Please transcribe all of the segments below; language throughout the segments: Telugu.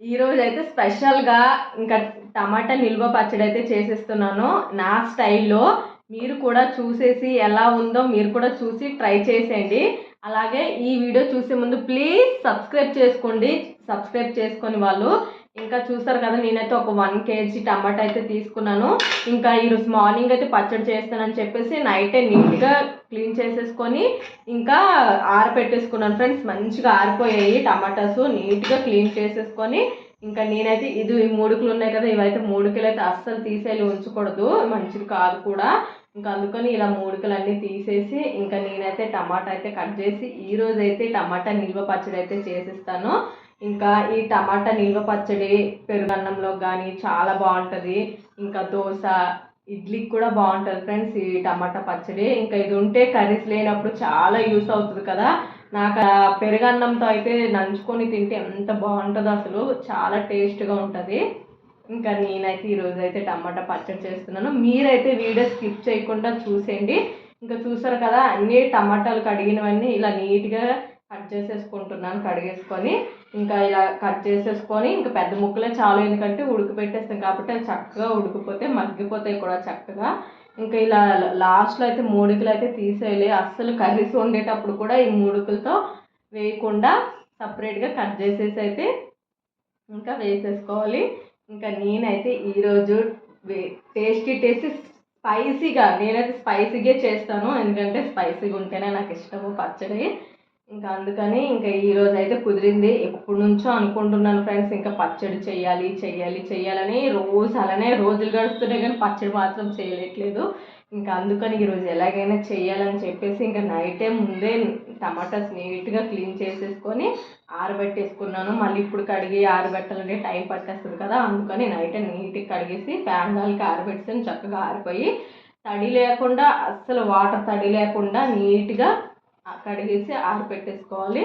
ఈరోజు అయితే స్పెషల్గా ఇంకా టమాటా నిల్వ పచ్చడి అయితే చేసేస్తున్నాను నా స్టైల్లో. మీరు కూడా చూసేసి ఎలా ఉందో మీరు కూడా చూసి ట్రై చేసేయండి. అలాగే ఈ వీడియో చూసే ముందు ప్లీజ్ సబ్స్క్రైబ్ చేసుకోండి. సబ్స్క్రైబ్ చేసుకొని వాళ్ళు ఇంకా చూస్తారు కదా, నేనైతే ఒక 1 kg టమాటా అయితే తీసుకున్నాను. ఇంకా ఈరోజు మార్నింగ్ అయితే పచ్చడి చేస్తానని చెప్పేసి నైటే నీట్గా క్లీన్ చేసేసుకొని ఇంకా ఆరపెట్టేసుకున్నాను ఫ్రెండ్స్. మంచిగా ఆరిపోయాయి టమాటాస్, నీట్గా క్లీన్ చేసేసుకొని ఇంకా నేనైతే ఇది 3 కిలో ఉన్నాయి కదా, ఇవైతే 3 కిలో అయితే అస్సలు తీసేయాలి, ఉంచకూడదు, మంచిది కాదు కూడా. ఇంకా అందుకని ఇలా 3 కిలో అన్నీ తీసేసి ఇంకా నేనైతే టమాటా అయితే కట్ చేసి ఈరోజు అయితే టమాటా నిల్వ పచ్చడి అయితే చేసేస్తాను. ఇంకా ఈ టమాటా నిల్వ పచ్చడి పెరుగన్నంలో కానీ చాలా బాగుంటుంది. ఇంకా దోశ ఇడ్లీకి కూడా బాగుంటుంది ఫ్రెండ్స్ ఈ టమాటా పచ్చడి. ఇంకా ఇది ఉంటే కర్రీస్ లేనప్పుడు చాలా యూస్ అవుతుంది కదా. నాకు పెరుగన్నంతో అయితే నంచుకొని తింటే ఎంత బాగుంటుందో, అసలు చాలా టేస్ట్గా ఉంటుంది. ఇంకా నేనైతే ఈరోజు అయితే టమాటా పచ్చడి చేస్తున్నాను. మీరైతే వీడియో స్కిప్ చేయకుండా చూసేయండి. ఇంకా చూసారు కదా, అన్ని టమాటాలు కడిగినవన్నీ ఇలా నీట్గా కట్ చేసేసుకుంటున్నాను. కడిగేసుకొని ఇంకా ఇలా కట్ చేసేసుకొని ఇంకా పెద్ద ముక్కలే చాలు, ఎందుకంటే ఉడకబెట్టేస్తాం కాబట్టి అవి చక్కగా ఉడికిపోతే మగ్గిపోతాయి కూడా చక్కగా. ఇంకా ఇలా లాస్ట్లో అయితే 3 కిలో అయితే తీసేయాలి. అస్సలు కర్రీస్ వండేటప్పుడు కూడా ఈ 3 కిలతో వేయకుండా సపరేట్గా కట్ చేసేసి అయితే ఇంకా వేసేసుకోవాలి. ఇంకా నేనైతే ఈరోజు టేస్టీ స్పైసీగా, నేనైతే స్పైసీగా చేస్తాను, ఎందుకంటే స్పైసీగా ఉంటేనే నాకు ఇష్టము పచ్చడి. ఇంకా అందుకని ఇంకా ఈరోజు అయితే కుదిరింది. ఎప్పటి నుంచో అనుకుంటున్నాను ఫ్రెండ్స్, ఇంకా పచ్చడి చెయ్యాలని. రోజు అలానే రోజులు గడుస్తున్నాయి కానీ పచ్చడి మాత్రం చేయలేట్లేదు. ఇంకా అందుకని ఈరోజు ఎలాగైనా చెయ్యాలని చెప్పేసి ఇంకా నైటే ముందే టమాటాస్ నీట్గా క్లీన్ చేసేసుకొని ఆరబెట్టేసుకున్నాను. మళ్ళీ ఇప్పుడు కడిగి ఆరబెట్టాలంటే టైం పట్టేస్తుంది కదా, అందుకని నైటే నీట్గా కడిగేసి ఫ్యాన్ గాలికి ఆరబెట్టేసి చక్కగా ఆరిపోయి తడి లేకుండా, అస్సలు వాటర్ తడి లేకుండా నీట్గా కడిగేసి ఆరబెట్టేసుకోవాలి.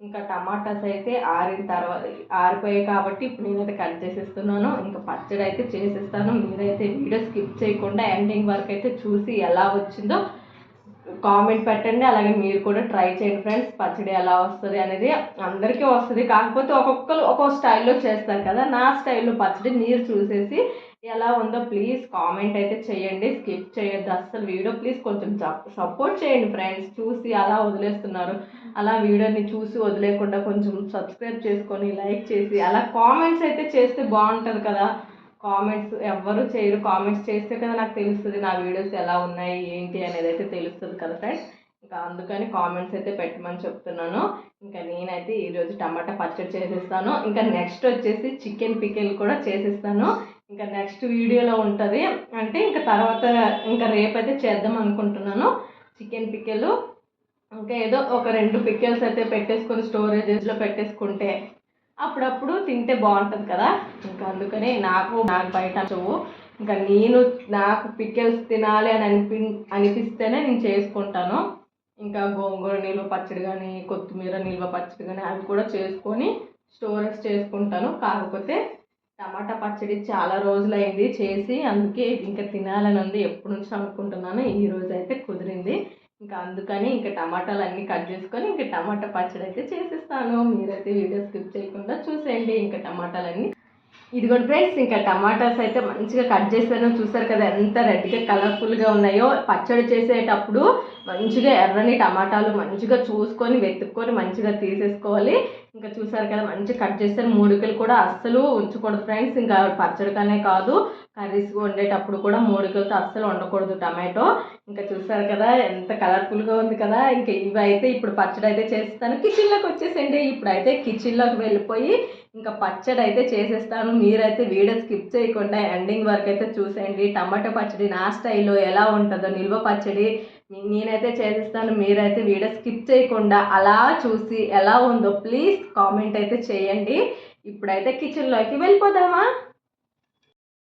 ఇంకా టమాటాస్ అయితే ఆరిన తర్వాత ఆరిపోయాయి కాబట్టి ఇప్పుడు నేనైతే కట్ చేసేస్తున్నాను. ఇంకా పచ్చడి అయితే చేసేస్తాను. మీరైతే వీడియో స్కిప్ చేయకుండా ఎండింగ్ వరకు అయితే చూసి ఎలా వచ్చిందో కామెంట్ పెట్టండి. అలాగే మీరు కూడా ట్రై చేయండి ఫ్రెండ్స్. పచ్చడి ఎలా వస్తుంది అనేది అందరికీ వస్తుంది, కాకపోతే ఒక్కొక్కరు ఒక్కొక్క స్టైల్లో చేస్తారు కదా. నా స్టైల్లో పచ్చడి మీరు చూసేసి ఎలా ఉందో ప్లీజ్ కామెంట్ అయితే చేయండి. స్కిప్ చేయొద్దు అస్సలు వీడియో, ప్లీజ్ కొంచెం సపోర్ట్ చేయండి ఫ్రెండ్స్. చూసి అలా వదిలేస్తున్నారు, అలా వీడియోని చూసి వదిలేకుండా కొంచెం సబ్స్క్రైబ్ చేసుకొని లైక్ చేసి అలా కామెంట్స్ అయితే చేస్తే బాగుంటుంది కదా. కామెంట్స్ ఎవ్వరు చేయరు, కామెంట్స్ చేస్తే కదా నాకు తెలుస్తుంది నా వీడియోస్ ఎలా ఉన్నాయి ఏంటి అనేది అయితే తెలుస్తుంది కదా ఫ్రెండ్స్. ఇంకా అందుకని కామెంట్స్ అయితే పెట్టమని చెప్తున్నాను. ఇంకా నేనైతే ఈరోజు టమాటా పచ్చడి చేసేస్తాను. ఇంకా నెక్స్ట్ వచ్చేసి చికెన్ పికిల్ కూడా చేసేస్తాను. ఇంకా నెక్స్ట్ వీడియోలో ఉంటుంది, అంటే ఇంకా తర్వాత ఇంకా రేపైతే చేద్దాం అనుకుంటున్నాను చికెన్ పికిల్. ఇంకా ఏదో ఒక 2 పికిల్స్ అయితే పెట్టేసుకొని స్టోరేజెస్లో పెట్టేసుకుంటే అప్పుడప్పుడు తింటే బాగుంటుంది కదా. ఇంకా అందుకనే నాకు బయట నచ్చవు. ఇంకా నాకు పికిల్స్ తినాలి అని అనిపిస్తేనే నేను చేసుకుంటాను. ఇంకా గోంగూర నిల్వ పచ్చడి కానీ, కొత్తిమీర నిల్వ పచ్చడి కానీ అవి కూడా చేసుకొని స్టోరేజ్ చేసుకుంటాను. కాకపోతే టమాటా పచ్చడి చాలా రోజులైంది చేసి, అందుకే ఇంకా తినాలని ఉంది, ఎప్పటి నుంచి అనుకుంటున్నాను. ఈరోజు అయితే కుదిరింది. ఇంకా అందుకని ఇంకా టమాటాలు అన్నీ కట్ చేసుకొని ఇంకా టమాటా పచ్చడి అయితే చేసేస్తాను. మీరైతే వీడియో స్కిప్ చేయకుండా చూసేయండి. ఇంకా టమాటాలన్నీ ఇదిగోండి ఫ్రెండ్స్, ఇంకా టమాటాస్ అయితే మంచిగా కట్ చేశాను. చూసారు కదా ఎంత రెడ్గా కలర్ఫుల్గా ఉన్నాయో. పచ్చడి చేసేటప్పుడు మంచిగా ఎర్రని టమాటాలు మంచిగా చూసుకొని వెతుక్కొని మంచిగా తీసేసుకోవాలి. ఇంకా చూసారు కదా మంచిగా కట్ చేశాను. 3 కిలో కూడా అస్సలు ఉంచకూడదు ఫ్రెండ్స్. ఇంకా పచ్చడికనే కాదు కర్రీస్ వండేటప్పుడు కూడా 3 కిలోతో అస్సలు వండకూడదు టమాటో. ఇంకా చూసారు కదా ఎంత కలర్ఫుల్గా ఉంది కదా. ఇంకా ఇవి అయితే ఇప్పుడు పచ్చడి అయితే చేస్తాను. కిచెన్లోకి వచ్చేసండి. ఇప్పుడైతే కిచెన్లోకి వెళ్ళిపోయి ఇంకా పచ్చడి అయితే చేసేస్తాను. మీరైతే వీడియో స్కిప్ చేయకుండా ఎండింగ్ వరకు అయితే చూసేయండి. టమాటో పచ్చడి నా స్టైల్లో ఎలా ఉంటుందో నిల్వ పచ్చడి నేనైతే చేసేస్తాను. మీరైతే వీడియో స్కిప్ చేయకుండా అలా చూసి ఎలా ఉందో ప్లీజ్ కామెంట్ అయితే చేయండి. ఇప్పుడైతే కిచెన్లోకి వెళ్ళిపోదామా.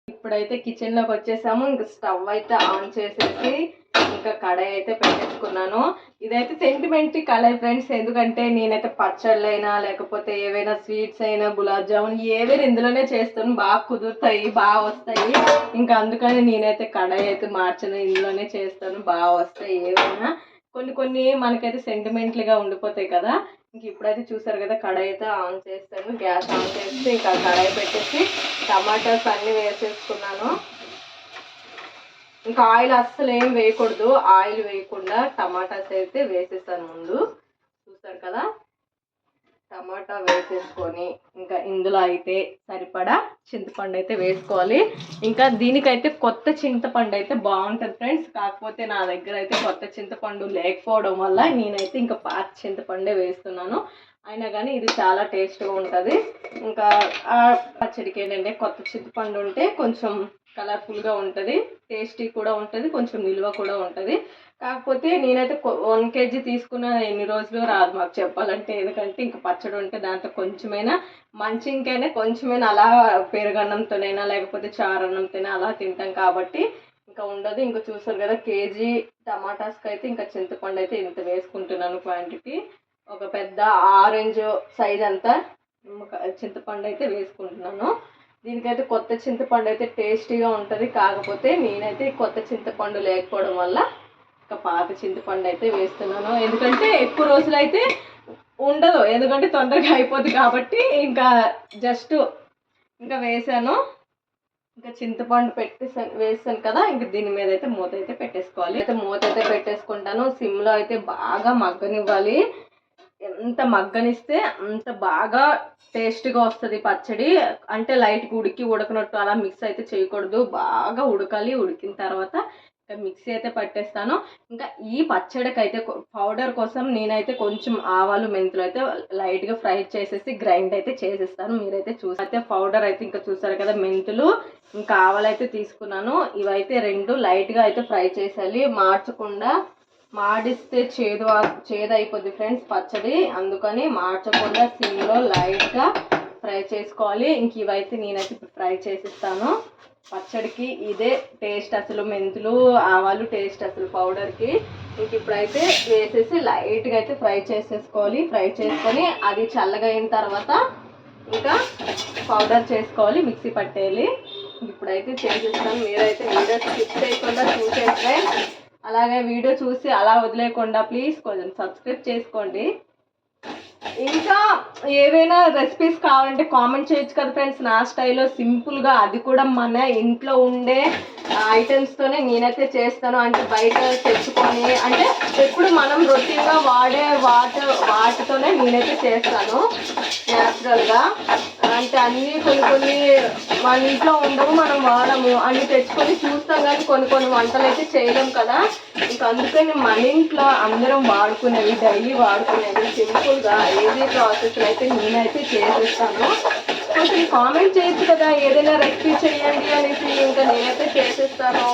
ఇప్పుడైతే కిచెన్లోకి వచ్చేసాము. ఇంకా స్టవ్ అయితే ఆన్ చేసేసి ఇంకా కడాయి అయితే పెట్టేసుకున్నాను. ఇదైతే సెంటిమెంట్ కడాయి ఫ్రెండ్స్, ఎందుకంటే నేనైతే పచ్చళ్ళైనా లేకపోతే ఏవైనా స్వీట్స్ అయినా గులాబ్ జామున్ ఏవైనా ఇందులోనే చేస్తాను. బాగా కుదురుతాయి, బాగా వస్తాయి. ఇంకా అందుకని నేనైతే కడాయి అయితే మార్చను, ఇందులోనే చేస్తాను, బాగా వస్తాయి. ఏవైనా కొన్ని మనకైతే సెంటిమెంట్లుగా ఉండిపోతాయి కదా. ఇంక ఇప్పుడైతే చూసారు కదా, కడాయి అయితే ఆన్ చేస్తాను. గ్యాస్ ఆన్ చేస్తే ఇంకా కడాయి పెట్టేసి టమాటాస్ అన్నీ వేసేసుకున్నాను. ఇంకా ఆయిల్ అస్సలు ఏం వేయకూడదు, ఆయిల్ వేయకుండా టమాటాస్ అయితే వేసేసాను ముందు. చూసారు కదా, టమాటా వేసేసుకొని ఇంకా ఇందులో అయితే సరిపడా చింతపండు అయితే వేసుకోవాలి. ఇంకా దీనికైతే కొత్త చింతపండు అయితే బాగుంటుంది ఫ్రెండ్స్. కాకపోతే నా దగ్గర అయితే కొత్త చింతపండు లేకపోవడం వల్ల నేనైతే ఇంకా పాత చింతపండే వేస్తున్నాను. అయినా కానీ ఇది చాలా టేస్ట్గా ఉంటుంది. ఇంకా పచ్చడికి ఏంటంటే కొత్త చింతపండు ఉంటే కొంచెం కలర్ఫుల్గా ఉంటుంది, టేస్టీ కూడా ఉంటుంది, కొంచెం నిల్వ కూడా ఉంటుంది. కాకపోతే నేనైతే 1 kg తీసుకున్న ఎన్ని రోజులు రాదు మాకు చెప్పాలంటే. ఎందుకంటే ఇంకా పచ్చడి ఉంటే దాంతో కొంచెమైనా మంచికైనా కొంచెమైనా అలా పెరుగన్నంతోనైనా లేకపోతే చారన్నంతోనే అలా తింటాం కాబట్టి ఇంకా ఉండదు. ఇంకా చూసారు కదా, కేజీ టమాటాస్కి అయితే ఇంకా చింతపండు అయితే ఇంత వేసుకుంటున్నాను క్వాంటిటీ. ఒక పెద్ద ఆరెంజ్ సైజ్ అంతా చింతపండు అయితే వేసుకుంటున్నాను. దీనికైతే కొత్త చింతపండు అయితే టేస్టీగా ఉంటుంది. కాకపోతే నేనైతే కొత్త చింతపండు లేకపోవడం వల్ల ఇంకా పాత చింతపండు అయితే వేస్తున్నాను. ఎందుకంటే ఎక్కువ రోజులు అయితే ఉండదు, ఎందుకంటే తొందరగా అయిపోద్ది కాబట్టి ఇంకా జస్ట్ ఇంకా వేసాను. ఇంకా చింతపండు వేసాను కదా, ఇంకా దీని మీద అయితే మూత అయితే పెట్టేసుకోవాలి. అయితే మూత అయితే పెట్టేసుకుంటాను. సిమ్లో అయితే బాగా మగ్గనివ్వాలి. ఎంత మగ్గనిస్తే అంత బాగా టేస్ట్గా వస్తుంది పచ్చడి. అంటే లైట్గా ఉడకనట్టు అలా మిక్స్ అయితే చేయకూడదు, బాగా ఉడకాలి. ఉడికిన తర్వాత మిక్సీ అయితే పట్టేస్తాను. ఇంకా ఈ పచ్చడికి అయితే పౌడర్ కోసం నేనైతే కొంచెం ఆవాలు మెంతులు అయితే లైట్గా ఫ్రై చేసేసి గ్రైండ్ అయితే చేసేస్తాను. మీరైతే అయితే పౌడర్ అయితే ఇంకా చూసారు కదా, మెంతులు ఇంకా ఆవాలు అయితే తీసుకున్నాను. ఇవైతే 2 లైట్గా అయితే ఫ్రై చేసేయాలి, మార్చకుండా. మాడిస్తే చేదు అయిపోద్ది ఫ్రెండ్స్ పచ్చడి. అందుకని మార్చకుండా సిమ్లో లైట్గా ఫ్రై చేసుకోవాలి. ఇంక ఇవైతే నేనైతే ఫ్రై చేసిస్తాను. పచ్చడికి ఇదే టేస్ట్ అసలు, మెంతులు ఆవాలు టేస్ట్ అసలు పౌడర్కి. ఇంక ఇప్పుడైతే వేసేసి లైట్గా అయితే ఫ్రై చేసేసుకోవాలి. ఫ్రై చేసుకొని అది చల్లగా అయిన తర్వాత ఇంకా పౌడర్ చేసుకోవాలి, మిక్సీ పట్టేయాలి. ఇప్పుడైతే చేసేస్తాను. మీరైతే వీడియో స్కిప్ చేయకుండా చూసేస్తే, అలాగే వీడియో చూసి అలా వదిలేకుండా ప్లీజ్ కొంచెం సబ్స్క్రైబ్ చేసుకోండి. ఇంకా ఏవైనా రెసిపీస్ కావాలంటే కామెంట్ చేయొచ్చు కదా ఫ్రెండ్స్, నా స్టైల్లో సింపుల్గా. అది కూడా మన ఇంట్లో ఉండే ఐటమ్స్తోనే నేనైతే చేస్తాను. అంటే బయట తెచ్చుకొని అంటే ఎప్పుడు మనం రొటీన్గా వాడే వాటితోనే నేనైతే చేస్తాను న్యాచురల్గా. అంటే అన్నీ కొన్ని మన ఇంట్లో ఉండవు, మనం వాడము, అన్ని తెచ్చుకొని చూస్తాం కానీ కొన్ని వంటలు అయితే చేయలేం కదా. ఇంకా అందుకని మన ఇంట్లో అందరం వాడుకునేవి, డైలీ వాడుకునేవి సింపుల్గా ఈజీ ప్రాసెస్ అయితే నేనైతే చేసేస్తాను. కొంచెం కామెంట్ చేయొచ్చు కదా ఏదైనా రెసిపీ చేయండి అనేసి, ఇంకా నేనైతే చేసేస్తాను.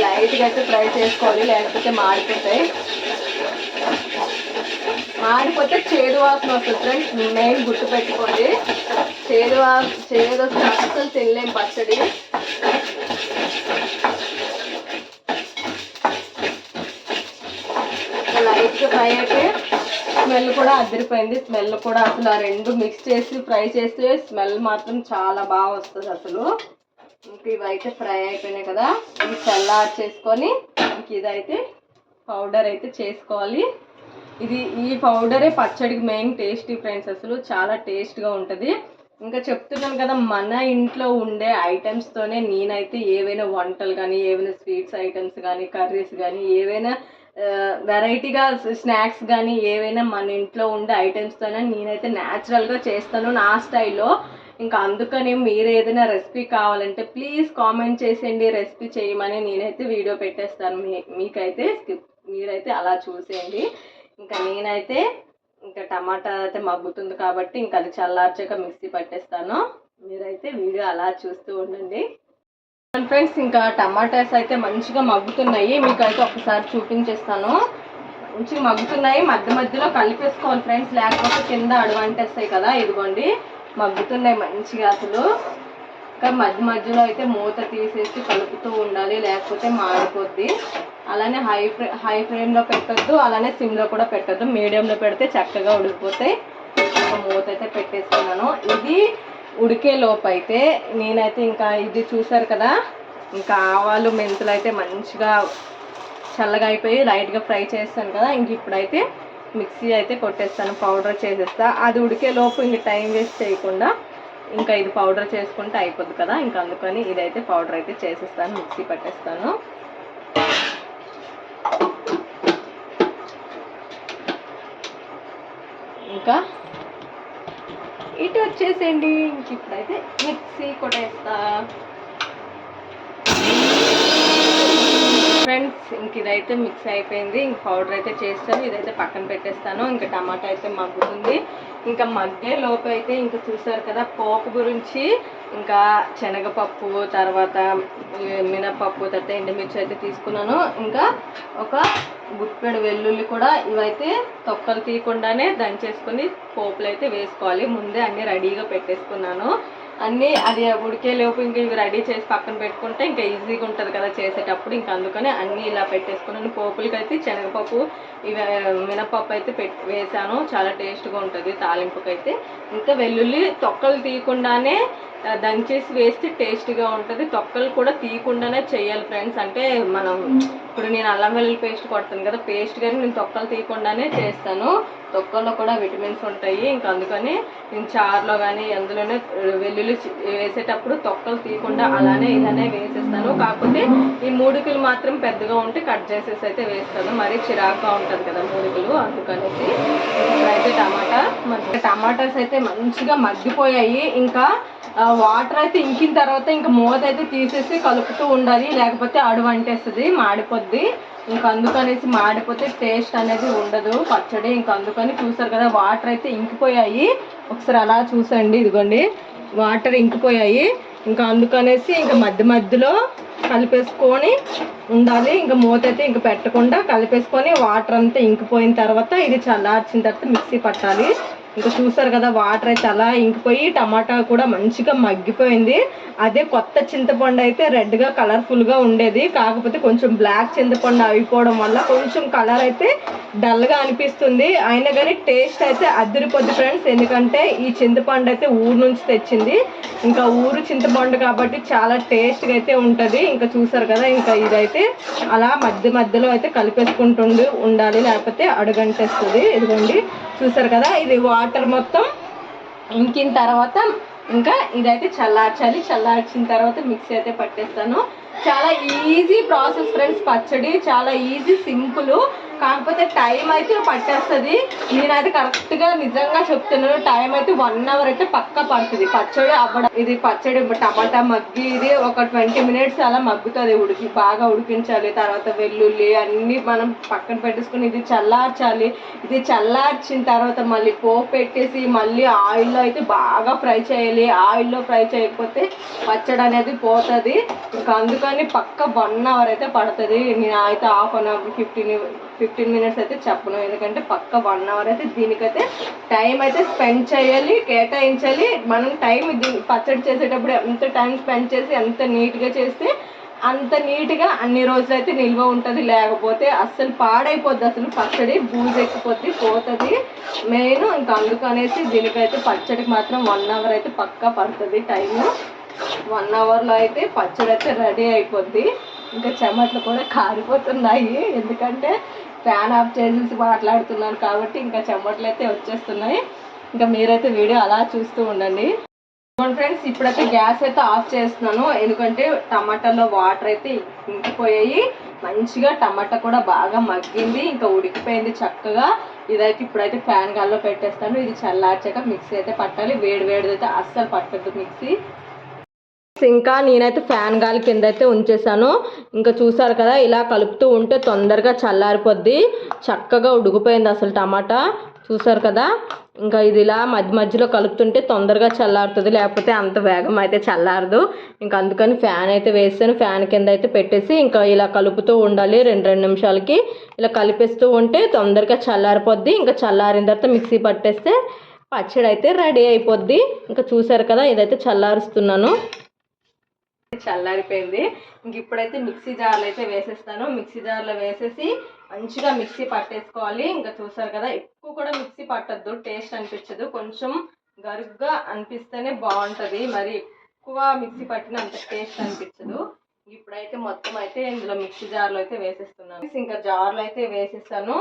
లైట్గా అయితే ఫ్రై చేసుకోవాలి, లేకపోతే మాడిపోతాయి. మాడిపోతే చేదు వాసన వస్తుంది ఫ్రెండ్స్, మెయిన్ గుర్తుపెట్టుకోండి. చేదు వస్తే అస్సలు తినలేం పచ్చడి. లైట్గా ఫ్రై అయితే స్మెల్ కూడా అదిరిపోయింది. స్మెల్ కూడా అసలు ఆ 2 మిక్స్ చేసి ఫ్రై చేస్తే స్మెల్ మాత్రం చాలా బాగా వస్తుంది అసలు. ఇంక ఇవైతే ఫ్రై అయిపోయినాయి కదా, ఇవి చల్లారి చేసుకొని ఇంక ఇదైతే పౌడర్ అయితే చేసుకోవాలి. ఈ పౌడరే పచ్చడికి మెయిన్ టేస్టీ ఫ్రెండ్స్, అసలు చాలా టేస్ట్గా ఉంటుంది. ఇంకా చెప్తున్నాను కదా, మన ఇంట్లో ఉండే ఐటమ్స్తోనే నేనైతే ఏవైనా వంటలు కానీ, ఏవైనా స్వీట్స్ ఐటమ్స్ కానీ, కర్రీస్ కానీ, ఏవైనా వెరైటీగా స్నాక్స్ కానీ ఏవైనా మన ఇంట్లో ఉండే ఐటమ్స్తోనే నేనైతే న్యాచురల్గా చేస్తాను నా స్టైల్లో. ఇంకా అందుకని మీరు ఏదైనా రెసిపీ కావాలంటే ప్లీజ్ కామెంట్ చేసేయండి, రెసిపీ చేయమని. నేనైతే వీడియో పెట్టేస్తాను, మీకైతే మీరైతే అలా చూసేయండి. ఇంకా నేనైతే ఇంకా టమాటా అయితే మగ్గుతుంది కాబట్టి ఇంకా అది చల్లార్చాక మిక్సీ పట్టేస్తాను. మీరైతే వీడియో అలా చూస్తూ ఉండండి ఫ్రెండ్స్. ఇంకా టమాటాస్ అయితే మంచిగా మగ్గుతున్నాయి, మీకైతే ఒకసారి చూపించేస్తాను. మంచిగా మగ్గుతున్నాయి, మధ్యలో కలిపేసుకోవాలి ఫ్రెండ్స్, లేకపోతే కింద అడువంటేస్తాయి కదా. ఇదిగోండి మగ్గుతున్నాయి మంచిగా అసలు. ఇంకా మధ్యలో అయితే మూత తీసేసి కలుపుతూ ఉండాలి, లేకపోతే మాడిపోద్ది. అలానే హై ఫ్లేమ్లో పెట్టొద్దు, అలానే సిమ్లో కూడా పెట్టొద్దు, మీడియంలో పెడితే చక్కగా ఉడికిపోతాయి. ఇంకా మూత అయితే పెట్టేసుకున్నాను. ఇది ఉడికే లోపు అయితే నేనైతే ఇంకా ఇది చూసారు కదా, ఇంకా ఆవాలు మెంతులు అయితే మంచిగా చల్లగా అయిపోయి లైట్గా ఫ్రై చేస్తాను కదా, ఇంక ఇప్పుడైతే మిక్సీ అయితే కొట్టేస్తాను, పౌడర్ చేసేస్తా. అది ఉడికే లోపు ఇంక టైం వేస్ట్ చేయకుండా ఇంకా ఇది పౌడర్ చేసుకుంటే అయిపోద్ది కదా, ఇంకా అందుకని ఇదైతే పౌడర్ అయితే చేసేస్తాను, మిక్సీ పట్టేస్తాను. ఇంకా ఇటు వచ్చేసేయండి, ఇంక ఇప్పుడైతే మిక్సీ కొట్టేస్తా ఫ్రెండ్స్. ఇంక ఇదైతే మిక్స్ అయిపోయింది, ఇంక పౌడర్ అయితే చేస్తాను, ఇదైతే పక్కన పెట్టేస్తాను. ఇంకా టమాటా అయితే మగ్గుతుంది, ఇంకా మగ్గే లోపు అయితే ఇంకా చూసారు కదా పోపు గురించి, ఇంకా శనగపప్పు, తర్వాత మినపప్పు, తర్వాత ఎండుమిర్చి అయితే తీసుకున్నాను. ఇంకా ఒక గుప్పెడు వెల్లుల్లి కూడా, ఇవైతే తొక్కలు తీయకుండానే దంచేసుకుని పోపులు అయితే వేసుకోవాలి. ముందే అన్నీ రెడీగా పెట్టేసుకున్నాను. అన్నీ అది ఉడికే లోపు ఇంక ఇవి రెడీ చేసి పక్కన పెట్టుకుంటే ఇంకా ఈజీగా ఉంటుంది కదా చేసేటప్పుడు, ఇంకా అందుకని అన్నీ ఇలా పెట్టేసుకున్నాను. పోపులకి అయితే శనగపప్పు, ఇవి మినపప్పు అయితే వేసాను, చాలా టేస్ట్గా ఉంటుంది తాలింపుకైతే. ఇంకా వెల్లుల్లి తొక్కలు తీయకుండానే దంచేసి వేస్తే టేస్ట్గా ఉంటుంది, తొక్కలు కూడా తీయకుండానే చేయాలి ఫ్రెండ్స్. అంటే మనం ఇప్పుడు నేను అల్లం వెల్లుల్లి పేస్ట్ కొడతాను కదా, పేస్ట్ కానీ నేను తొక్కలు తీయకుండానే చేస్తాను, తొక్కల్లో కూడా విటమిన్స్ ఉంటాయి. ఇంకా అందుకని నేను చారులో కానీ అందులోనే వెల్లుల్లి వేసేటప్పుడు తొక్కలు తీయకుండా అలానే ఇలానే వేసేస్తాను. కాకపోతే ఈ మూడుకులు మాత్రం పెద్దగా ఉంటే కట్ చేసేసి అయితే వేస్తాను, మరీ చిరాకుగా ఉంటుంది కదా మూడుకులు, అందుకనేసి. ఇప్పుడైతే టమాటాస్ అయితే మంచిగా మగ్గిపోయాయి. ఇంకా వాటర్ అయితే ఇంకిన తర్వాత ఇంకా మూత అయితే తీసేసి కలుపుతూ ఉండాలి, లేకపోతే అడుగు అంటేస్తుంది, మాడిపోద్ది. ఇంకా అందుకనేసి మాడిపోతే టేస్ట్ అనేది ఉండదు పచ్చడి. ఇంకా అందుకని చూసారు కదా వాటర్ అయితే ఇంకిపోయాయి, ఒకసారి అలా చూసండి, ఇదిగోండి వాటర్ ఇంకిపోయాయి. ఇంకా అందుకనేసి ఇంకా మధ్యలో కలిపేసుకొని ఉండాలి. ఇంకా మూత అయితే ఇంక పెట్టకుండా కలిపేసుకొని వాటర్ అంతా ఇంకిపోయిన తర్వాత ఇది చల్లార్చిన తర్వాత మిక్సీ పట్టాలి. ఇంకా చూసారు కదా వాటర్ అయితే అలా ఇంకిపోయి టమాటా కూడా మంచిగా మగ్గిపోయింది. అదే కొత్త చింతపండు అయితే రెడ్గా కలర్ఫుల్గా ఉండేది, కాకపోతే కొంచెం బ్లాక్ చింతపండు అయిపోవడం వల్ల కొంచెం కలర్ అయితే డల్గా అనిపిస్తుంది. అయినా కానీ టేస్ట్ అయితే అదిరిపోద్ది ఫ్రెండ్స్, ఎందుకంటే ఈ చింతపండు అయితే ఊరు నుంచి తెచ్చింది, ఇంకా ఊరు చింతపండు కాబట్టి చాలా టేస్ట్గా అయితే ఉంటుంది. ఇంకా చూసారు కదా ఇంకా ఇదైతే అలా మధ్యలో అయితే కలిపేసుకుంటుండి ఉండాలి, లేకపోతే అడుగంటేస్తుంది. ఇదిగోండి చూసారు కదా ఇది వాటర్ మొత్తం ఇంకిన తర్వాత ఇంకా ఇదైతే చల్లార్చాలి, చల్లార్చిన తర్వాత మిక్సీ అయితే పట్టేస్తాను. చాలా ఈజీ ప్రాసెస్ ఫ్రెండ్స్, పచ్చడి చాలా ఈజీ, సింపుల్, కాకపోతే టైం అయితే పట్టేస్తుంది. నేనైతే కరెక్ట్గా నిజంగా చెప్తున్నాను, టైం అయితే 1 అవర్ అయితే పక్కా పడుతుంది పచ్చడి అవ్వడం. ఇది పచ్చడి టమాటా మగ్గి ఇది ఒక 20 మినిట్స్ అలా మగ్గుతుంది, బాగా ఉడికించాలి. తర్వాత వెల్లుల్లి అన్నీ మనం పక్కన పెట్టేసుకుని ఇది చల్లార్చాలి. ఇది చల్లార్చిన తర్వాత మళ్ళీ పోపు పెట్టేసి మళ్ళీ ఆయిల్లో అయితే బాగా ఫ్రై చేయాలి. ఆయిల్లో ఫ్రై చేయకపోతే పచ్చడి అనేది పోతుంది. ఇంకా అందుకని పక్క 1 అవర్ అయితే పడుతుంది. నేను అయితే హాఫ్ అన్ అవర్ 15 మినిట్స్ అయితే చెప్పను, ఎందుకంటే పక్క 1 అవర్ అయితే దీనికైతే టైం అయితే స్పెండ్ చేయాలి, కేటాయించాలి. మనం టైం పచ్చడి చేసేటప్పుడు ఎంత టైం స్పెండ్ చేసి ఎంత నీట్గా చేస్తే అంత నీట్గా అన్ని రోజులు అయితే నిల్వ ఉంటుంది, లేకపోతే అస్సలు పాడైపోద్ది, అసలు పచ్చడి బూజు ఎక్కిపోద్ది, పోతుంది మెయిన్. ఇంకా అందుకనేసి దీనికైతే పచ్చడికి మాత్రం 1 అవర్ అయితే పక్కా పడుతుంది టైము. 1 అవర్లో అయితే పచ్చడి అయితే రెడీ అయిపోద్ది. ఇంకా చెమట్లు కూడా కారిపోతున్నాయి, ఎందుకంటే ఫ్యాన్ ఆఫ్ చేసేసి మాట్లాడుతున్నాను కాబట్టి ఇంకా చెమట్లు అయితే వచ్చేస్తున్నాయి. ఇంకా మీరైతే వీడియో అలా చూస్తూ ఉండండి ఫ్రెండ్స్. ఇప్పుడైతే గ్యాస్ అయితే ఆఫ్ చేస్తున్నాను, ఎందుకంటే టమాటాలో వాటర్ అయితే ఇంకిపోయాయి, మంచిగా టమాటా కూడా బాగా మగ్గింది, ఇంకా ఉడికిపోయింది చక్కగా. ఇదైతే ఇప్పుడైతే ఫ్యాన్ గాల్లో పెట్టేస్తాను, ఇది చల్లార్చాక మిక్సీ అయితే పట్టాలి. వేడిదైతే అస్సలు పట్టద్దు మిక్సీ. ఇంకా నేనైతే ఫ్యాన్ గాలి కింద అయితే ఉంచేసాను. ఇంకా చూసారు కదా ఇలా కలుపుతూ ఉంటే తొందరగా చల్లారిపోద్ది, చక్కగా ఉడికిపోయింది అసలు టమాటా, చూసారు కదా. ఇంకా ఇది ఇలా మధ్యలో కలుపుతుంటే తొందరగా చల్లారుతుంది, లేకపోతే అంత వేగం అయితే చల్లారదు. ఇంకా అందుకని ఫ్యాన్ అయితే వేస్తాను, ఫ్యాన్ కింద అయితే పెట్టేసి ఇంకా ఇలా కలుపుతూ ఉండాలి. 2 నిమిషాలకి ఇలా కలిపేస్తూ ఉంటే తొందరగా చల్లారిపోద్ది. ఇంకా చల్లారిన తర్వాత మిక్సీ పట్టేస్తే పచ్చడి అయితే రెడీ అయిపోద్ది. ఇంకా చూసారు కదా ఇదైతే చల్లారుస్తున్నాను, చల్లారిపోయింది. ఇంక ఇప్పుడైతే మిక్సీ జార్లో అయితే వేసేస్తాను. మిక్సీ జార్లో వేసేసి మంచిగా మిక్సీ పట్టేసుకోవాలి. ఇంకా చూసారు కదా ఎక్కువ కూడా మిక్సీ పట్టద్దు, టేస్ట్ అనిపించదు, కొంచెం గరుగ్గా అనిపిస్తేనే బాగుంటుంది, మరి ఎక్కువ మిక్సీ పట్టిన అంత టేస్ట్ అనిపించదు. ఇప్పుడైతే మొత్తం అయితే ఇందులో మిక్సీ జార్లో అయితే వేసేస్తున్నాను. ఇంకా జార్లో అయితే వేసేసాను.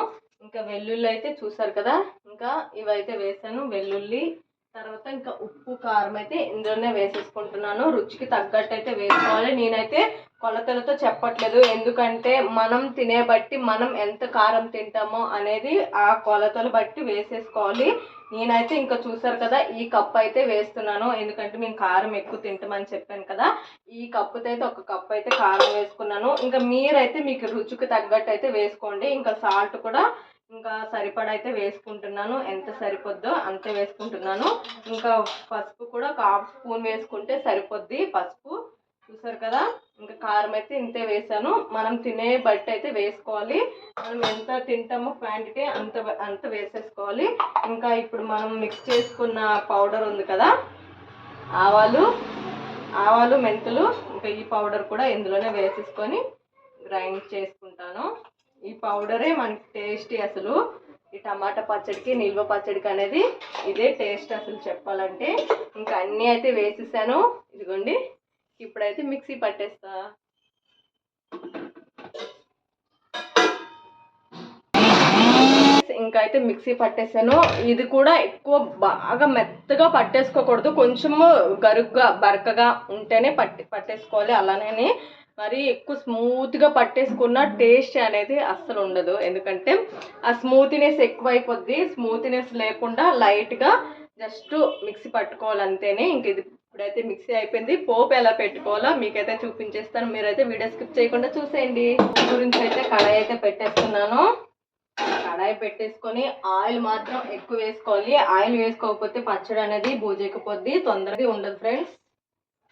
ఇంకా వెల్లుల్లి అయితే చూసారు కదా, ఇంకా ఇవైతే వేసాను వెల్లుల్లి. తర్వాత ఇంకా ఉప్పు కారం అయితే ఇందులోనే వేసేసుకుంటున్నాను. రుచికి తగ్గట్టు అయితే వేసుకోవాలి. నేనైతే కొలతలతో చెప్పట్లేదు, ఎందుకంటే మనం తినే బట్టి మనం ఎంత కారం తింటామో అనేది ఆ కొలతలు బట్టి వేసేసుకోవాలి. నేనైతే ఇంకా చూసారు కదా, ఈ కప్ అయితే వేస్తున్నాను, ఎందుకంటే మేము కారం ఎక్కువ తింటామని చెప్పాను కదా. ఈ కప్పుతో అయితే ఒక కప్ అయితే కారం వేసుకున్నాను. ఇంకా మీరైతే మీకు రుచికి తగ్గట్టు అయితే వేసుకోండి. ఇంకా సాల్ట్ కూడా ఇంకా సరిపడా అయితే వేసుకుంటున్నాను, ఎంత సరిపోద్దో అంతే వేసుకుంటున్నాను. ఇంకా పసుపు కూడా ఒక హాఫ్ స్పూన్ వేసుకుంటే సరిపోద్ది పసుపు. చూసారు కదా, ఇంకా కారం అయితే ఇంతే వేసాను. మనం తినే బట్టి అయితే వేసుకోవాలి, మనం ఎంత తింటామో క్వాంటిటీ అంత వేసేసుకోవాలి. ఇంకా ఇప్పుడు మనం మిక్స్ చేసుకున్న పౌడర్ ఉంది కదా, ఆవాలు మెంతులు, ఇంకా ఈ పౌడర్ కూడా ఇందులోనే వేసేసుకొని గ్రైండ్ చేసుకుంటాను. ఈ పౌడరే మనకి టేస్టీ అసలు. ఈ టమాటా పచ్చడికి నిల్వ పచ్చడికి అనేది ఇదే టేస్ట్ అసలు చెప్పాలంటే. ఇంకా అన్నీ అయితే వేసేసాను. ఇదిగోండి, ఇప్పుడైతే మిక్సీ పట్టేస్తా. ఇంకా అయితే మిక్సీ పట్టేసాను. ఇది కూడా ఎక్కువ బాగా మెత్తగా పట్టేసుకోకూడదు, కొంచెము గరుగ్గా బరకగా ఉంటేనే పట్టేసుకోవాలి. అలానే మరి ఎక్కువ స్మూత్గా పట్టేసుకున్న టేస్ట్ అనేది అస్సలు ఉండదు, ఎందుకంటే ఆ స్మూత్నెస్ ఎక్కువైపోద్ది. స్మూత్నెస్ లేకుండా లైట్గా జస్ట్ మిక్సీ పట్టుకోవాలి అంతేనే. ఇంక ఇది ఇప్పుడైతే మిక్సీ అయిపోయింది. పోపు ఎలా పెట్టుకోవాలో మీకైతే చూపించేస్తాను, మీరైతే వీడియో స్కిప్ చేయకుండా చూసేయండి. గురించి అయితే కడాయి అయితే పెట్టేస్తున్నాను. కడాయి పెట్టేసుకొని ఆయిల్ మాత్రం ఎక్కువ వేసుకోవాలి. ఆయిల్ వేసుకోకపోతే పచ్చడి అనేది బూజెక్కిపోద్ది, తొందరగా ఉండదు ఫ్రెండ్స్.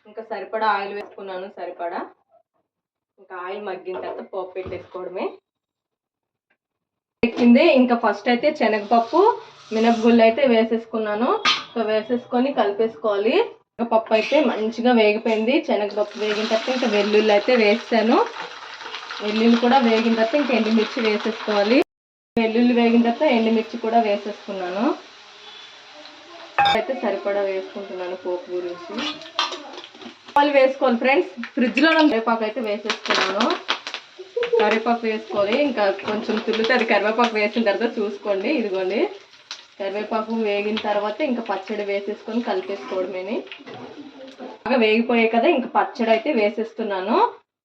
ఇంకా సరిపడా ఆయిల్ వేసుకున్నాను, సరిపడా. ఇంకా ఆయిల్ మగ్గిన తర్వాత పోపు పెట్టేసుకోవడమే. ఎక్కింది. ఇంకా ఫస్ట్ అయితే శనగపప్పు మినపగుళ్ళు అయితే వేసేసుకున్నాను. సో వేసేసుకొని కలిపేసుకోవాలి. పప్పు అయితే మంచిగా వేగిపోయింది. శనగపప్పు వేగిన తర్వాత ఇంకా వెల్లుల్లి అయితే వేస్తాను. వెల్లుల్లి కూడా వేగిన తర్వాత ఇంకా ఎండుమిర్చి వేసేసుకోవాలి. వెల్లుల్లి వేగిన తర్వాత ఎండుమిర్చి కూడా వేసేసుకున్నాను. అయితే సరిపడా వేసుకుంటున్నాను పోపు గురించి. ఆయిల్ వేసుకోవాలి ఫ్రెండ్స్. ఫ్రిడ్జ్లో కరివేపాకు అయితే వేసేసుకున్నాను. కరివేపాకు వేసుకోవాలి. ఇంకా కొంచెం తుల్లుతుంది కరివేపాకు వేసిన తర్వాత చూసుకోండి. ఇదిగోండి, కరివేపాకు వేగిన తర్వాత ఇంకా పచ్చడి వేసేసుకొని కలిపేసుకోవడమేని. బాగా వేగిపోయాయి కదా, ఇంకా పచ్చడి అయితే వేసేస్తున్నాను.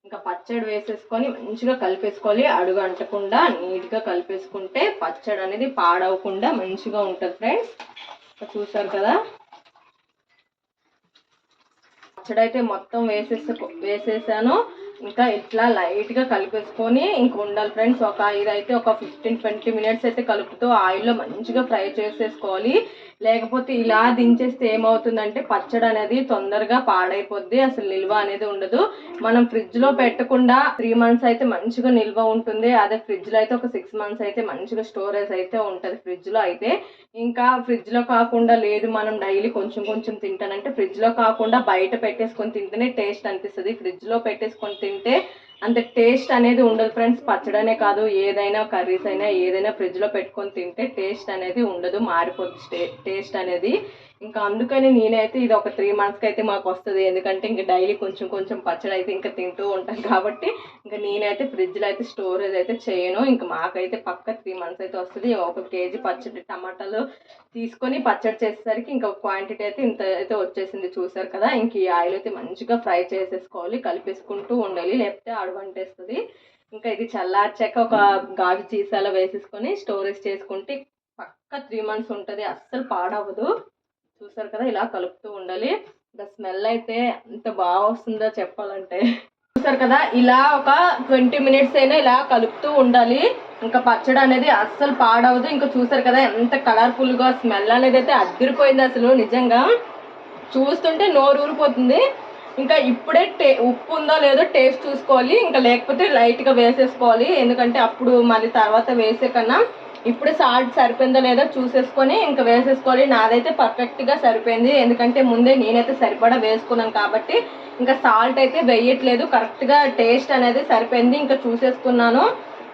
ఇంకా పచ్చడి వేసేసుకొని మంచిగా కలిపేసుకోవాలి. అడుగు అంటకుండా నీట్గా కలిపేసుకుంటే పచ్చడి అనేది పాడవకుండా మంచిగా ఉంటుంది ఫ్రెండ్స్. చూసారు కదా, పచ్చడి అయితే మొత్తం వేసేసాను. ఇంకా ఇట్లా లైట్గా కలిపేసుకొని ఇంకా ఉండాలి ఫ్రెండ్స్. ఇదైతే ఒక 15-20 మినిట్స్ అయితే కలుపుతూ ఆయిల్లో మంచిగా ఫ్రై చేసేసుకోవాలి. లేకపోతే ఇలా దించేస్తే ఏమవుతుందంటే పచ్చడి అనేది తొందరగా పాడైపోద్ది, అసలు నిల్వ అనేది ఉండదు. మనం ఫ్రిడ్జ్లో పెట్టకుండా 3 మంత్స్ అయితే మంచిగా నిల్వ ఉంటుంది. అదే ఫ్రిడ్జ్లో అయితే ఒక 6 మంత్స్ అయితే మంచిగా స్టోరేజ్ అయితే ఉంటుంది ఫ్రిడ్జ్లో అయితే. ఇంకా ఫ్రిడ్జ్లో కాకుండా లేదు మనం డైలీ కొంచెం కొంచెం తింటానంటే ఫ్రిడ్జ్లో కాకుండా బయట పెట్టేసుకొని తింటేనే టేస్ట్ అనిపిస్తుంది. ఫ్రిడ్జ్లో పెట్టేసుకొని తింటే అంత టేస్ట్ అనేది ఉండదు ఫ్రెండ్స్. పచ్చడనే కాదు, ఏదైనా కర్రీస్ అయినా ఏదైనా ఫ్రిడ్జ్లో పెట్టుకొని తింటే టేస్ట్ అనేది ఉండదు, మారిపోతుంది టేస్ట్ అనేది. ఇంకా అందుకని నేనైతే ఇది ఒక 3 మంత్స్కి అయితే మాకు వస్తుంది, ఎందుకంటే ఇంకా డైలీ కొంచెం కొంచెం పచ్చడి అయితే ఇంకా తింటూ ఉంటాం కాబట్టి. ఇంకా నేనైతే ఫ్రిడ్జ్లో అయితే స్టోరేజ్ అయితే చేయను. ఇంకా మాకైతే పక్క 3 మంత్స్ అయితే వస్తుంది. 1 కేజీ పచ్చడి టమాటాలు తీసుకొని పచ్చడి చేసేసరికి ఇంకా క్వాంటిటీ అయితే ఇంత అయితే వచ్చేసింది. చూసారు కదా, ఇంక ఈ ఆయిల్ అయితే మంచిగా ఫ్రై చేసేసుకోవాలి, కలిపేసుకుంటూ ఉండాలి, లేకపోతే అడుగంటేస్తుంది. ఇంకా ఇది చల్లార్చాక ఒక గాజు సీసాలో వేసేసుకొని స్టోరేజ్ చేసుకుంటే పక్క 3 మంత్స్ ఉంటుంది, అస్సలు పాడవదు. చూసారు కదా, ఇలా కలుపుతూ ఉండాలి. ఇంకా స్మెల్ అయితే ఎంత బాగా వస్తుందో చెప్పాలంటే. చూసారు కదా, ఇలా ఒక 20 మినిట్స్ అయినా ఇలా కలుపుతూ ఉండాలి. ఇంకా పచ్చడి అనేది అస్సలు పాడవదు. ఇంకా చూసారు కదా ఎంత కలర్ఫుల్గా స్మెల్ అనేది అయితే అదిరిపోయింది అసలు, నిజంగా చూస్తుంటే నోరు ఊరిపోతుంది. ఇంకా ఇప్పుడే ఉప్పు ఉందో లేదో టేస్ట్ చూసుకోవాలి, ఇంకా లేకపోతే లైట్గా వేసేసుకోవాలి, ఎందుకంటే అప్పుడు మళ్ళీ తర్వాత వేసే కన్నా ఇప్పుడు సాల్ట్ సరిపోయిందో లేదో చూసేసుకొని ఇంకా వేసేసుకోవాలి. నాదైతే పర్ఫెక్ట్గా సరిపోయింది, ఎందుకంటే ముందే నేనైతే సరిపడా వేసుకున్నాను కాబట్టి ఇంకా సాల్ట్ అయితే వేయట్లేదు, కరెక్ట్గా టేస్ట్ అనేది సరిపోయింది. ఇంకా చూసేసుకున్నాను.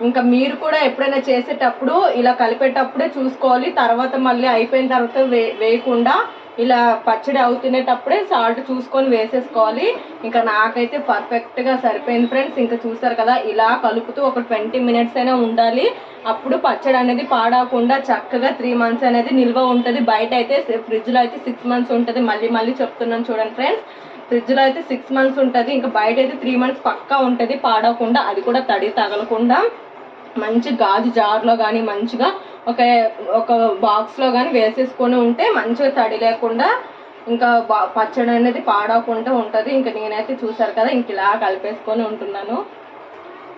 ఇంకా మీరు కూడా ఎప్పుడైనా చేసేటప్పుడు ఇలా కలిపేటప్పుడే చూసుకోవాలి, తర్వాత మళ్ళీ అయిపోయిన తర్వాత వేయకుండా ఇలా పచ్చడి అవుతునేటప్పుడే సాల్ట్ చూసుకొని వేసేసుకోవాలి. ఇంకా నాకైతే పర్ఫెక్ట్గా సరిపోయింది ఫ్రెండ్స్. ఇంకా చూసారు కదా, ఇలా కలుపుతూ ఒక 20 మినిట్స్ అయినా ఉండాలి. అప్పుడు పచ్చడి అనేది పాడవకుండా చక్కగా 3 మంత్స్ అనేది నిల్వ ఉంటుంది. బయట అయితే ఫ్రిడ్జ్లో అయితే 6 మంత్స్ ఉంటుంది. మళ్ళీ మళ్ళీ చెప్తున్నాను చూడండి ఫ్రెండ్స్, ఫ్రిడ్జ్లో అయితే 6 మంత్స్ ఉంటుంది. ఇంకా బయట అయితే 3 మంత్స్ పక్కా ఉంటుంది పాడవకుండా. అది కూడా తడి తగలకుండా మంచి గాజు జార్లో కానీ మంచిగా ఒక ఒక బాక్స్లో కానీ వేసేసుకొని ఉంటే మంచిగా తడి లేకుండా ఇంకా పచ్చడి అనేది పాడవకుండా ఉంటుంది. ఇంకా నేనైతే చూసారు కదా, ఇంక ఇలా కలిపేసుకొని ఉంటున్నాను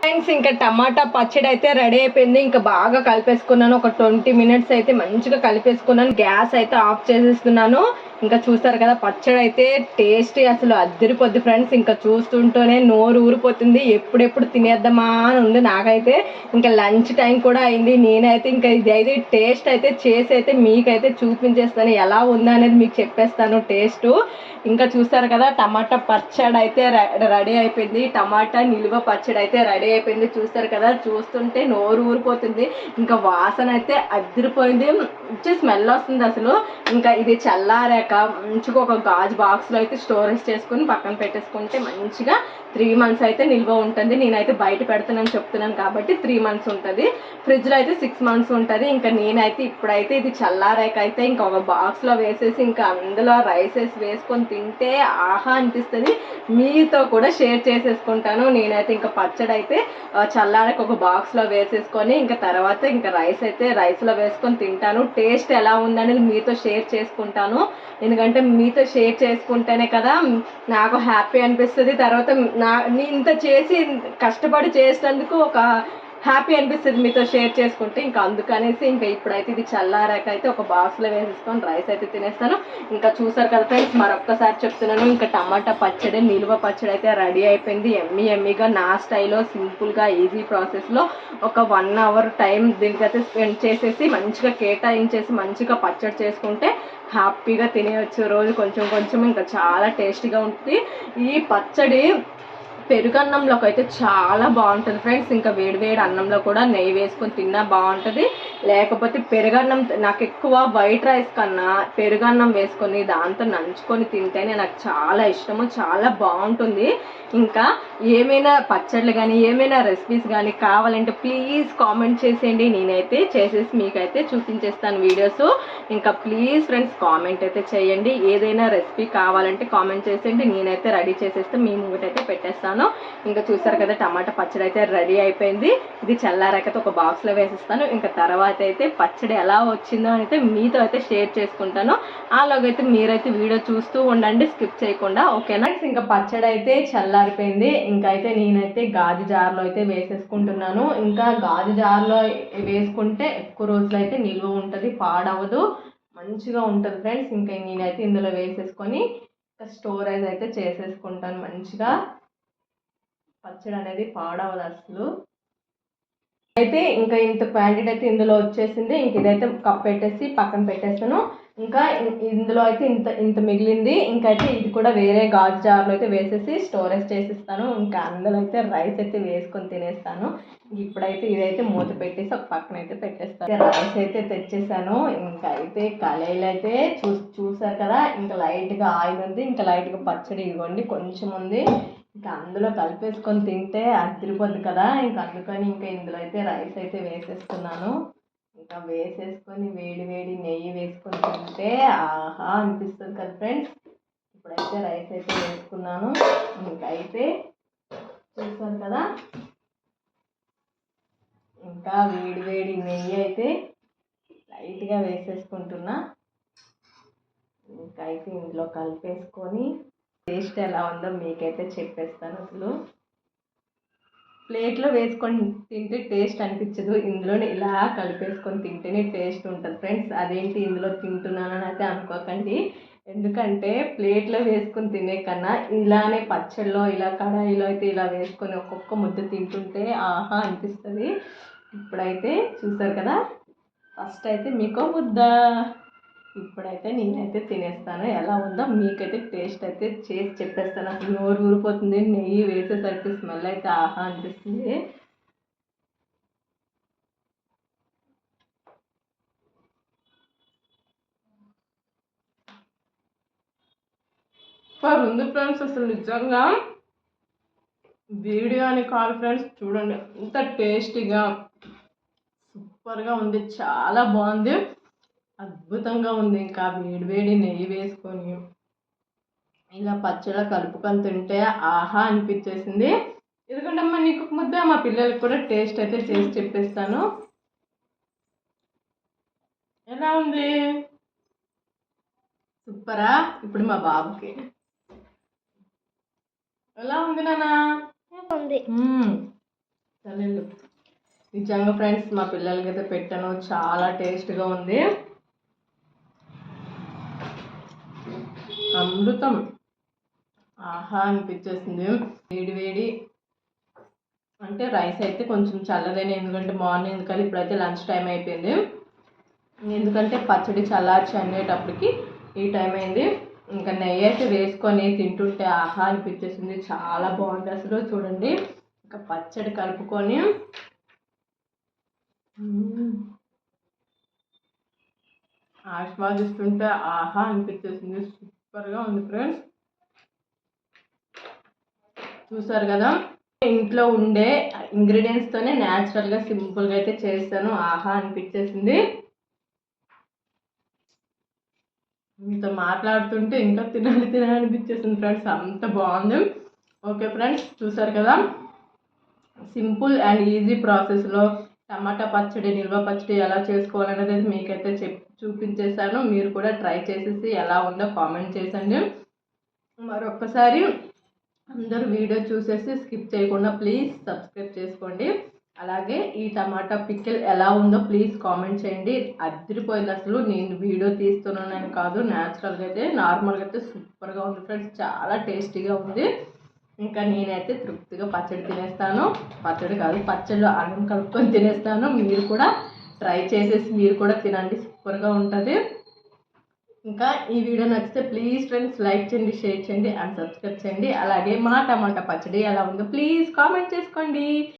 ఫ్రెండ్స్. ఇంకా టమాటా పచ్చడి అయితే రెడీ అయిపోయింది. ఇంకా బాగా కలిపేసుకున్నాను. ఒక 20 మినిట్స్ అయితే మంచిగా కలిపేసుకున్నాను. గ్యాస్ అయితే ఆఫ్ చేసేస్తున్నాను. ఇంకా చూస్తారు కదా, పచ్చడి అయితే టేస్ట్ అసలు అద్దరిపోద్ది ఫ్రెండ్స్. ఇంకా చూస్తుంటేనే నోరు ఊరిపోతుంది. ఎప్పుడెప్పుడు తినేద్దామా అని ఉంది నాకైతే. ఇంకా లంచ్ టైం కూడా అయింది. నేనైతే ఇంకా ఇది అయితే టేస్ట్ అయితే చేసి అయితే మీకైతే చూపించేస్తాను, ఎలా ఉందా అనేది మీకు చెప్పేస్తాను టేస్ట్. ఇంకా చూస్తారు కదా, టమాటా పచ్చడి అయితే రెడీ అయిపోయింది. టమాటా నిలువ పచ్చడి అయితే రెడీ అయిపోయింది. చూస్తారు కదా, చూస్తుంటే నోరు ఊరిపోతుంది. ఇంకా వాసన అయితే అదిరిపోయింది, మంచి స్మెల్ వస్తుంది అసలు. ఇంకా ఇది చల్లారాక మంచిగా ఒక గాజు బాక్స్లో అయితే స్టోరేజ్ చేసుకుని పక్కన పెట్టేసుకుంటే మంచిగా 3 మంత్స్ అయితే నిల్వ ఉంటుంది. నేనైతే బయట పెడతానని చెప్తున్నాను కాబట్టి 3 మంత్స్ ఉంటుంది. ఫ్రిడ్జ్లో అయితే 6 మంత్స్ ఉంటుంది. ఇంకా నేనైతే ఇప్పుడైతే ఇది చల్లారాక అయితే ఇంకా ఒక బాక్స్లో వేసేసి ఇంకా అందులో రైసెస్ వేసుకొని తింటే ఆహా అనిపిస్తుంది. మీతో కూడా షేర్ చేసేసుకుంటాను. నేనైతే ఇంకా పచ్చడి అయితే చల్లారాక ఒక బాక్స్లో వేసేసుకొని ఇంకా తర్వాత ఇంకా రైస్లో వేసుకొని తింటాను. టేస్ట్ ఎలా ఉందనేది మీతో షేర్ చేసుకుంటాను. ఎందుకంటే మీతో షేర్ చేసుకుంటేనే కదా నాకు హ్యాపీ అనిపిస్తుంది. తర్వాత నేను ఇంత చేసి కష్టపడి చేసినందుకు ఒక హ్యాపీ అనిపిస్తుంది మీతో షేర్ చేసుకుంటే. ఇంకా అందుకనేసి ఇంకా ఇప్పుడైతే ఇది చల్లారాక అయితే ఒక బాక్స్లో వేసేసుకొని రైస్ అయితే తినేస్తాను. ఇంకా చూసారు కదా ఫ్రెండ్స్, మరొక్కసారి చెప్తున్నాను, ఇంకా టమాటా పచ్చడి నిలువ పచ్చడి అయితే రెడీ అయిపోయింది. ఎమ్మీగా నా స్టైల్లో సింపుల్గా ఈజీ ప్రాసెస్లో ఒక 1 అవర్ టైం దీనికైతే స్పెండ్ చేసేసి మంచిగా కేటాయించేసి మంచిగా పచ్చడి చేసుకుంటే హ్యాపీగా తినేయచ్చు రోజు కొంచెం కొంచెం. ఇంకా చాలా టేస్టీగా ఉంటుంది ఈ పచ్చడి. పెరుగన్నంలోకి అయితే చాలా బాగుంటుంది ఫ్రెండ్స్. ఇంకా వేడివేడి అన్నంలో కూడా నెయ్యి వేసుకొని తిన్నా బాగుంటుంది. లేకపోతే పెరుగన్నం నాకు ఎక్కువ వైట్ రైస్ కన్నా పెరుగన్నం వేసుకొని దాంతో నంచుకొని తింటేనే నాకు చాలా ఇష్టము, చాలా బాగుంటుంది. ఇంకా ఏమైనా పచ్చళ్ళు కానీ ఏమైనా రెసిపీస్ కానీ కావాలంటే ప్లీజ్ కామెంట్ చేసేయండి. నేనైతే చేసేసి మీకైతే చూపించేస్తాను వీడియోస్. ఇంకా ప్లీజ్ ఫ్రెండ్స్ కామెంట్ అయితే చేయండి. ఏదైనా రెసిపీ కావాలంటే కామెంట్ చేసేయండి, నేనైతే రెడీ చేసేస్తే మీ ముంగటైతే పెట్టేస్తాను. ఇంకా చూసారు కదా, టమాటా పచ్చడి అయితే రెడీ అయిపోయింది. ఇది చల్లారాకైతే ఒక బాక్స్లో వేసేస్తాను. ఇంకా తర్వాత అయితే పచ్చడి ఎలా వచ్చిందో అయితే మీతో అయితే షేర్ చేసుకుంటాను. అలాగైతే మీరైతే వీడియో చూస్తూ ఉండండి స్కిప్ చేయకుండా, ఓకేనా. ఇంకా పచ్చడి అయితే చల్లారిపోయింది. ఇంకా అయితే నేనైతే గాజు జార్లో అయితే వేసేసుకుంటున్నాను. ఇంకా గాజు జార్లో వేసుకుంటే ఎక్కువ రోజులు అయితే నిల్వ ఉంటుంది, పాడవదు, మంచిగా ఉంటుంది ఫ్రెండ్స్. ఇంకా నేనైతే ఇందులో వేసేసుకొని స్టోరేజ్ అయితే చేసేసుకుంటాను. మంచిగా పచ్చడి అనేది పాడవదు అసలు. అయితే ఇంకా ఇంత క్వాంటిటీ అయితే ఇందులో వచ్చేసింది. ఇంక ఇదైతే కప్ పెట్టేసి పక్కన పెట్టేస్తాను. ఇంకా ఇందులో అయితే ఇంత ఇంత మిగిలింది. ఇంకైతే ఇది కూడా వేరే గాజు జార్లో అయితే వేసేసి స్టోరేజ్ చేసిస్తాను. ఇంకా అందులో అయితే రైస్ అయితే వేసుకొని తినేస్తాను. ఇప్పుడైతే ఇదైతే మూత పెట్టేసి ఒక పక్కన అయితే పెట్టేస్తాను. రైస్ అయితే తెచ్చేసాను. ఇంకా అయితే కళాయిలు అయితే చూసారు కదా, ఇంకా లైట్గా ఆయిల్ ఉంది, ఇంకా లైట్గా పచ్చడి ఇవ్వండి కొంచెం ఉంది. ఇంకా అందులో కలిపేసుకొని తింటే అదిరిపోద్ది కదా. ఇంకా అందుకని ఇంకా ఇందులో అయితే రైస్ అయితే వేసేస్తున్నాను. ఇంకా వేసేసుకొని వేడి వేడి నెయ్యి వేసుకొని తింటే ఆహా అనిపిస్తుంది కదా ఫ్రెండ్స్. ఇప్పుడైతే రైస్ అయితే వేసుకున్నాను. ఇంకా అయితే చూసారు కదా, ఇంకా వేడి వేడి నెయ్యి అయితే లైట్గా వేసేసుకుంటున్నా. ఇంకా అయితే ఇందులో కలిపేసుకొని టేస్ట్ ఎలా ఉందో మీకైతే చెప్పేస్తాను. అసలు ప్లేట్లో వేసుకొని తింటే టేస్ట్ అనిపించదు, ఇందులోనే ఇలా కలిపేసుకొని తింటేనే టేస్ట్ ఉంటుంది ఫ్రెండ్స్. అదేంటి ఇందులో తింటున్నానని అయితే అనుకోకండి. ఎందుకంటే ప్లేట్లో వేసుకొని తినే కన్నా ఇలానే పచ్చళ్ళలో ఇలా కడాయిలో అయితే ఇలా వేసుకొని ఒక్కొక్క ముద్ద తింటుంటే ఆహా అనిపిస్తుంది. ఇప్పుడైతే చూసారు కదా, ఫస్ట్ అయితే మీకో ముద్ద, ఇప్పుడైతే నేనైతే తినేస్తాను. ఎలా ఉందో మీకైతే టేస్ట్ అయితే చేసి చెప్పేస్తాను. అసలు నోరు ఊరిపోతుంది, నెయ్యి వేసేసరికి స్మెల్ అయితే ఆహా అనిపిస్తుంది. సూపర్ ఉంది ఫ్రెండ్స్. అసలు నిజంగా వీడియో అని కాదు ఫ్రెండ్స్, చూడండి ఎంత టేస్టీగా సూపర్గా ఉంది, చాలా బాగుంది, అద్భుతంగా ఉంది. ఇంకా వేడి వేడి నెయ్యి వేసుకొని ఇలా పచ్చడి కలుపుకొని తింటే ఆహా అనిపించేసింది. ఎందుకంటే అమ్మ నీకు ఒక ముద్ద, మా పిల్లలకి కూడా టేస్ట్ అయితే చేసి చెప్పేస్తాను. ఎలా ఉంది? సూపరా? ఇప్పుడు మా బాబుకి ఎలా ఉంది నాన్న? ఉంది. చల్లెళ్ళు నిజంగా ఫ్రెండ్స్ మా పిల్లలకి అయితే పెట్టాను, చాలా టేస్ట్గా ఉంది, అమృతం, ఆహా అనిపించేసింది. వేడి వేడి అంటే రైస్ అయితే కొంచెం చల్లదైన, ఎందుకంటే మార్నింగ్ కదా, ఇప్పుడైతే లంచ్ టైం అయిపోయింది, ఎందుకంటే పచ్చడి చల్లార్చి అనేటప్పటికి ఈ టైం అయింది. ఇంకా నెయ్యి అయితే వేసుకొని తింటుంటే ఆహా అనిపించేసింది, చాలా బాగుంది అసలు. చూడండి ఇంకా పచ్చడి కలుపుకొని ఆస్వాదిస్తుంటే ఆహా అనిపించేసింది, సూపర్గా ఉంది ఫ్రెండ్స్. చూసారు కదా, ఇంట్లో ఉండే ఇంగ్రీడియంట్స్తోనే న్యాచురల్గా సింపుల్గా అయితే చేస్తాను, ఆహా అనిపించేసింది. మీతో మాట్లాడుతుంటే ఇంకా తినాలనిపించేసింది ఫ్రెండ్స్, అంత బాగుంది. ఓకే ఫ్రెండ్స్, చూసారు కదా, సింపుల్ అండ్ ఈజీ ప్రాసెస్లో టమాటా పచ్చడి, నిల్వ పచ్చడి ఎలా చేసుకోవాలనేది మీకైతే చూపించేశాను. మీరు కూడా ట్రై చేసేసి ఎలా ఉందో కామెంట్ చేసండి. మరొక్కసారి అందరూ వీడియో చూసేసి స్కిప్ చేయకుండా ప్లీజ్ సబ్స్క్రైబ్ చేసుకోండి. అలాగే ఈ టమాటా పికిల్ ఎలా ఉందో ప్లీజ్ కామెంట్ చేయండి. అదిరిపోయింది అసలు. నేను వీడియో తీస్తున్నానని కాదు, న్యాచురల్గా అయితే నార్మల్గా అయితే సూపర్గా ఉంది ఫ్రెండ్స్, చాలా టేస్టీగా ఉంది. ఇంకా నేనైతే తృప్తిగా పచ్చడి తినేస్తాను, పచ్చడి కాదు పచ్చడిలో అన్నం కలుపుకొని తినేస్తాను. మీరు కూడా ట్రై చేసేసి మీరు కూడా తినండి, సూపర్గా ఉంటుంది. ఇంకా ఈ వీడియో నచ్చితే ప్లీజ్ ఫ్రెండ్స్ లైక్ చేయండి, షేర్ చేయండి అండ్ సబ్స్క్రైబ్ చేయండి. అలాగే మా టమాటా పచ్చడి ఎలా ఉందో ప్లీజ్ కామెంట్ చేసుకోండి.